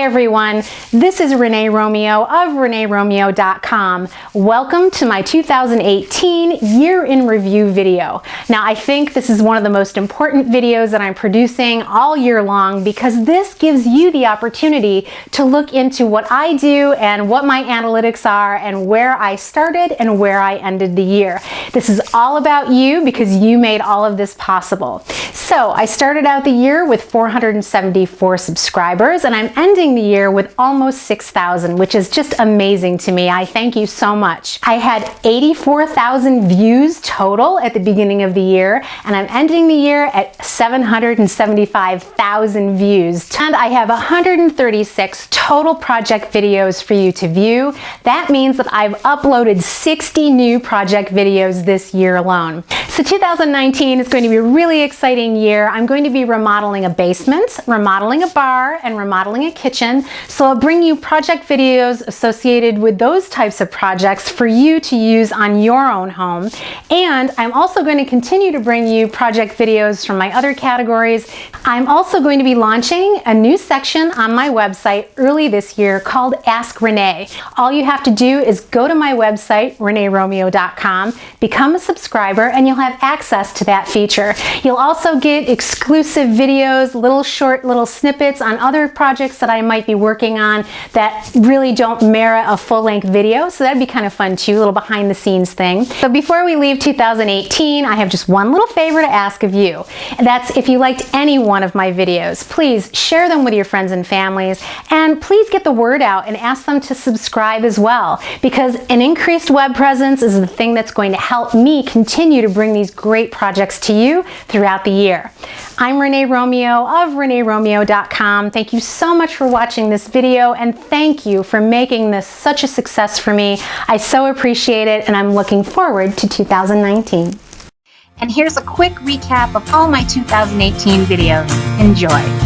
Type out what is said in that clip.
everyone, this is Renee Romeo of ReneeRomeo.com. Welcome to my 2018 Year in Review video. Now I think this is one of the most important videos that I'm producing all year long because this gives you the opportunity to look into what I do and what my analytics are and where I started and where I ended the year. This is all about you because you made all of this possible. So I started out the year with 474 subscribers and I'm ending the year with almost 6,000, which is just amazing to me. I thank you so much. I had 84,000 views total at the beginning of the year, and I'm ending the year at 775,000 views. And I have 136 total project videos for you to view. That means that I've uploaded 60 new project videos this year alone. So 2019 is going to be a really exciting year. I'm going to be remodeling a basement, remodeling a bar, and remodeling a kitchen. So I'll bring you project videos associated with those types of projects for you to use on your own home. And I'm also going to continue to bring you project videos from my other categories. I'm also going to be launching a new section on my website early this year called Ask Renee. All you have to do is go to my website, ReneeRomeo.com, become a subscriber, and you'll have access to that feature. You'll also get exclusive videos, short little snippets on other projects that I might be working on that really don't merit a full-length video, so that'd be kind of fun too, a little behind the scenes thing. So before we leave 2018, I have just one little favor to ask of you. And that's if you liked any one of my videos, please share them with your friends and families, and please get the word out and ask them to subscribe as well, because an increased web presence is the thing that's going to help me continue to bring these great projects to you throughout the year. I'm Renee Romeo of ReneeRomeo.com. Thank you so much for watching this video, and thank you for making this such a success for me. I so appreciate it, and I'm looking forward to 2019. And here's a quick recap of all my 2018 videos. Enjoy!